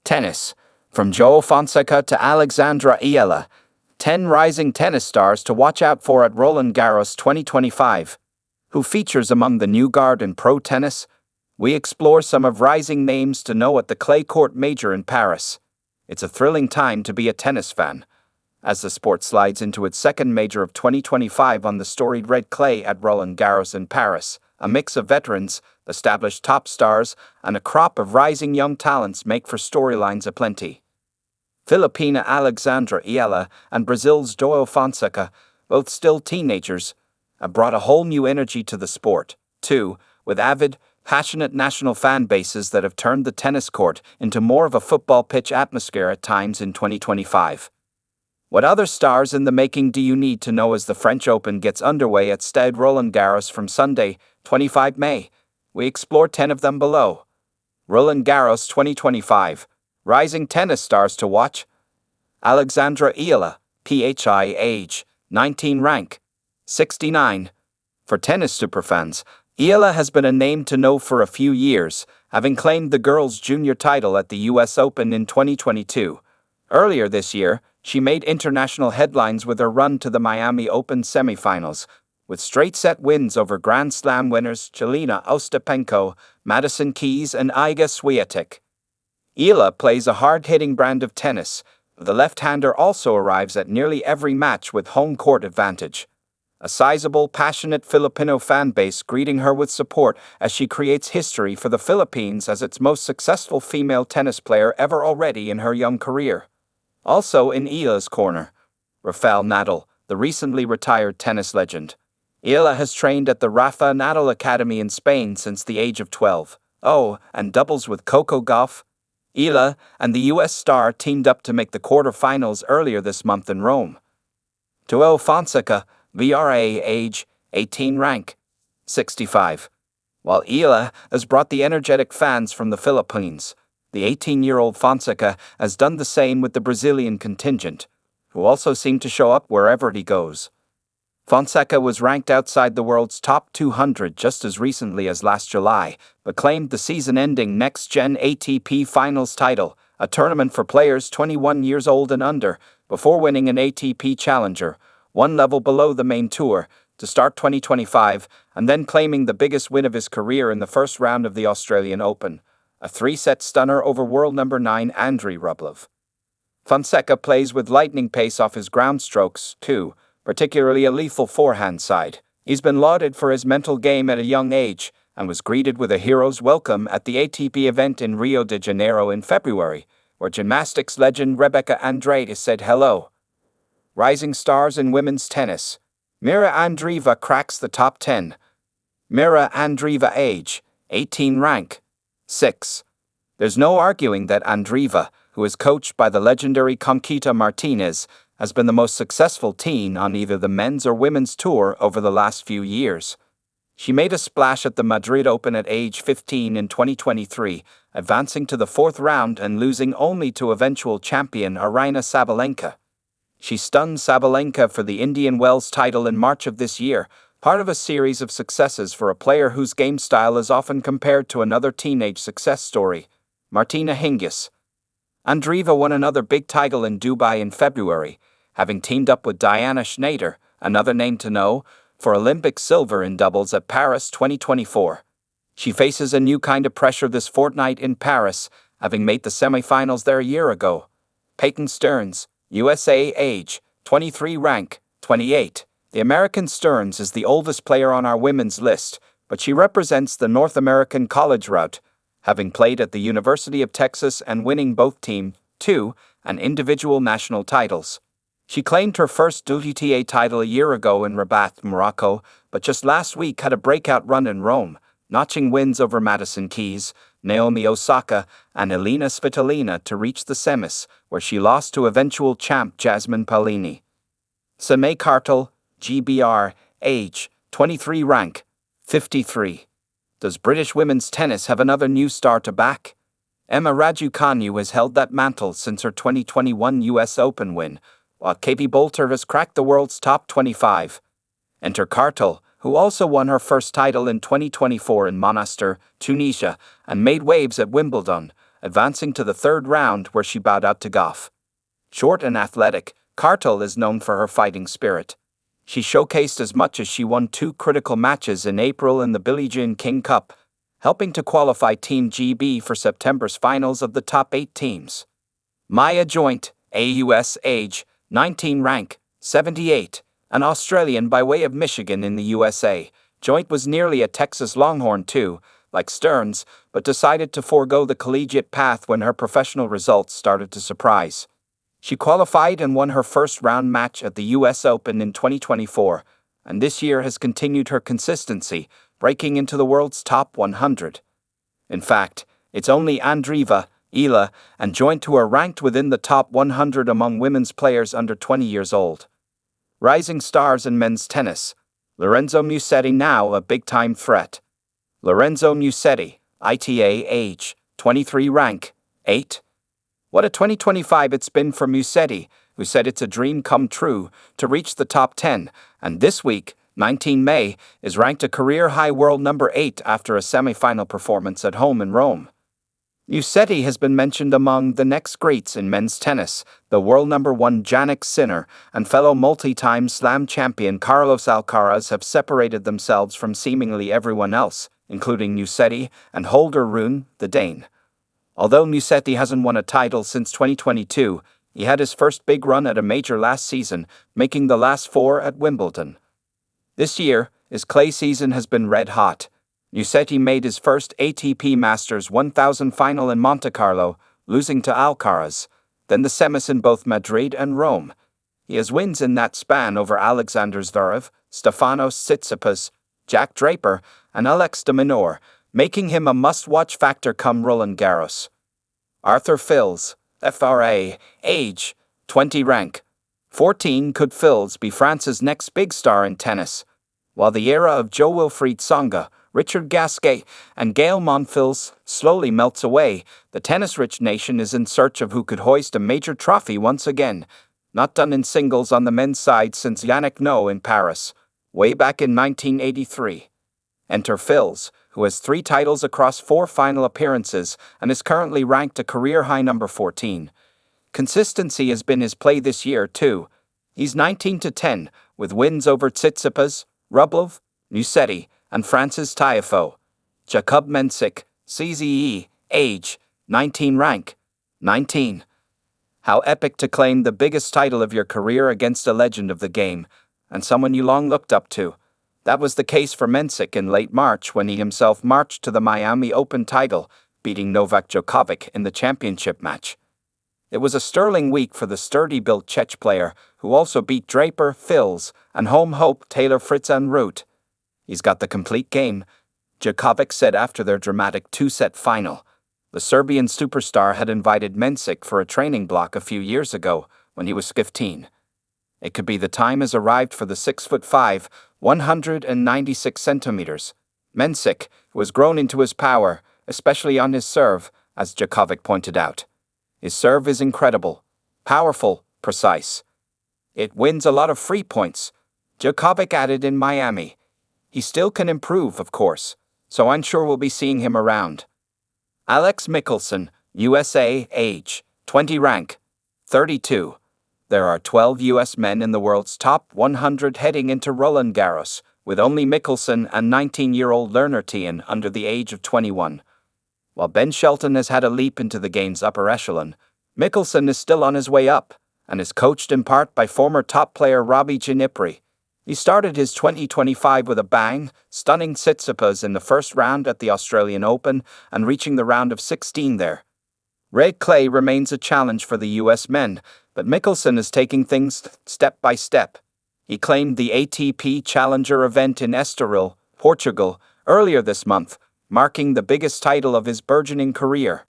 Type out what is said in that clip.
Tennis. From Joao Fonseca to Alexandra Eala, 10 rising tennis stars to watch out for at Roland-Garros 2025. Who features among the new guard in pro tennis? We explore some of rising names to know at the clay court major in Paris. It's a thrilling time to be a tennis fan, as the sport slides into its second major of 2025 on the storied red clay at Roland-Garros in Paris. A mix of veterans, established top stars, and a crop of rising young talents make for storylines aplenty. Filipina Alexandra Eala and Brazil's Joao Fonseca, both still teenagers, have brought a whole new energy to the sport, too, with avid, passionate national fan bases that have turned the tennis court into more of a football pitch atmosphere at times in 2025. What other stars in the making do you need to know as the French Open gets underway at Stade Roland-Garros from Sunday, 25 May? We explore 10 of them below. Roland-Garros 2025. Rising tennis stars to watch. Alexandra Eala, PHI age, 19 rank, 69. For tennis superfans, Eala has been a name to know for a few years, having claimed the girls' junior title at the US Open in 2022. Earlier this year, she made international headlines with her run to the Miami Open semifinals, with straight-set wins over Grand Slam winners Jelena Ostapenko, Madison Keys, and Iga Swiatek. Eala plays a hard-hitting brand of tennis. The left-hander also arrives at nearly every match with home court advantage. A sizable, passionate Filipino fan base greeting her with support as she creates history for the Philippines as its most successful female tennis player ever already in her young career. Also in Eala's corner, Rafael Nadal, the recently retired tennis legend. Eala has trained at the Rafa Nadal Academy in Spain since the age of 12. Oh, and doubles with Coco Gauff. Eala and the US star teamed up to make the quarterfinals earlier this month in Rome. Joao Fonseca, VRA age, 18 rank, 65. While Eala has brought the energetic fans from the Philippines, the 18-year-old Fonseca has done the same with the Brazilian contingent, who also seem to show up wherever he goes. Fonseca was ranked outside the world's top 200 just as recently as last July, but claimed the season-ending next-gen ATP Finals title, a tournament for players 21 years old and under, before winning an ATP Challenger, one level below the main tour, to start 2025, and then claiming the biggest win of his career in the first round of the Australian Open, a 3-set stunner over world number 9 Andrei Rublev. Fonseca plays with lightning pace off his ground strokes, too, particularly a lethal forehand side. He's been lauded for his mental game at a young age, and was greeted with a hero's welcome at the ATP event in Rio de Janeiro in February, where gymnastics legend Rebecca Andrade said hello. Rising stars in women's tennis. Mira Andreeva cracks the top 10. Mira Andreeva age, 18 rank, 6. There's no arguing that Andreeva, who is coached by the legendary Conquita Martinez, has been the most successful teen on either the men's or women's tour over the last few years. She made a splash at the Madrid Open at age 15 in 2023, advancing to the 4th round and losing only to eventual champion Aryna Sabalenka. She stunned Sabalenka for the Indian Wells title in March of this year, part of a series of successes for a player whose game style is often compared to another teenage success story, Martina Hingis. Andreeva won another big title in Dubai in February, having teamed up with Diana Schneider, another name to know, for Olympic silver in doubles at Paris 2024. She faces a new kind of pressure this fortnight in Paris, having made the semifinals there a year ago. Peyton Stearns, USA age, 23 rank, 28. The American Stearns is the oldest player on our women's list, but she represents the North American college route, having played at the University of Texas and winning both Team 2 and individual national titles. She claimed her first WTA title a year ago in Rabat, Morocco, but just last week had a breakout run in Rome, notching wins over Madison Keys, Naomi Osaka, and Elina Svitolina to reach the semis, where she lost to eventual champ Jasmine Paolini. Sime Kartal, GBR, age, 23 rank, 53. Does British women's tennis have another new star to back? Emma Raducanu has held that mantle since her 2021 US Open win, while Katie Boulter has cracked the world's top 25. Enter Kartal, who also won her first title in 2024 in Monastir, Tunisia, and made waves at Wimbledon, advancing to the third round where she bowed out to Goff. Short and athletic, Cartel is known for her fighting spirit. She showcased as much as she won 2 critical matches in April in the Billie Jean King Cup, helping to qualify Team GB for September's finals of the top 8 teams. Maya Joint, AUS age, 19 rank, 78, an Australian by way of Michigan in the USA. Joint was nearly a Texas Longhorn too, like Stearns, but decided to forego the collegiate path when her professional results started to surprise. She qualified and won her first round match at the US Open in 2024, and this year has continued her consistency, breaking into the world's top 100. In fact, it's only Alexandra Eala and Joint who are ranked within the top 100 among women's players under 20 years old. Rising stars in men's tennis. Lorenzo Musetti now a big-time threat. Lorenzo Musetti, ITA age, 23 rank, 8. What a 2025 it's been for Musetti, who said it's a dream come true to reach the top 10, and this week, 19 May, is ranked a career-high world number 8 after a semi-final performance at home in Rome. Musetti has been mentioned among the next greats in men's tennis. The world number 1 Jannik Sinner and fellow multi-time slam champion Carlos Alcaraz have separated themselves from seemingly everyone else, including Musetti and Holger Rune, the Dane. Although Musetti hasn't won a title since 2022, he had his first big run at a major last season, making the last 4 at Wimbledon. This year, his clay season has been red hot. Musetti made his first ATP Masters 1000 final in Monte Carlo, losing to Alcaraz, then the semis in both Madrid and Rome. He has wins in that span over Alexander Zverev, Stefanos Tsitsipas, Jack Draper, and Alex de Minaur, making him a must-watch factor come Roland-Garros. Arthur Fils, FRA, age, 20 rank, 14. Could Fils be France's next big star in tennis? While the era of Jo-Wilfried Tsonga, Richard Gasquet, and Gael Monfils slowly melts away, the tennis-rich nation is in search of who could hoist a major trophy once again. Not done in singles on the men's side since Yannick Noah in Paris, way back in 1983. Enter Fils, who has 3 titles across 4 final appearances and is currently ranked a career-high number 14. Consistency has been his play this year, too. He's 19-10, with wins over Tsitsipas, Rublev, Musetti, and France's Tiafoe. Jakub Mensik, CZE, age, 19 rank, 19. How epic to claim the biggest title of your career against a legend of the game, and someone you long looked up to. That was the case for Mensik in late March when he himself marched to the Miami Open title, beating Novak Djokovic in the championship match. It was a sterling week for the sturdy-built Czech player, who also beat Draper, Fils, and home hope Taylor Fritz en route. He's got the complete game, Djokovic said after their dramatic 2-set final. The Serbian superstar had invited Mensik for a training block a few years ago when he was 15. It could be the time has arrived for the 6'5", 196 centimeters. Mensik, who has grown into his power, especially on his serve, as Djokovic pointed out. His serve is incredible, powerful, precise. It wins a lot of free points, Djokovic added in Miami. He still can improve, of course, so I'm sure we'll be seeing him around. Alex Michelsen, USA, age, 20 rank, 32. There are 12 US men in the world's top 100 heading into Roland-Garros, with only Michelsen and 19-year-old Lerner Tien under the age of 21. While Ben Shelton has had a leap into the game's upper echelon, Michelsen is still on his way up, and is coached in part by former top player Robbie Ginipri. He started his 2025 with a bang, stunning Tsitsipas in the first round at the Australian Open and reaching the round of 16 there. Red clay remains a challenge for the US men, but Michelsen is taking things step by step. He claimed the ATP Challenger event in Estoril, Portugal, earlier this month, marking the biggest title of his burgeoning career.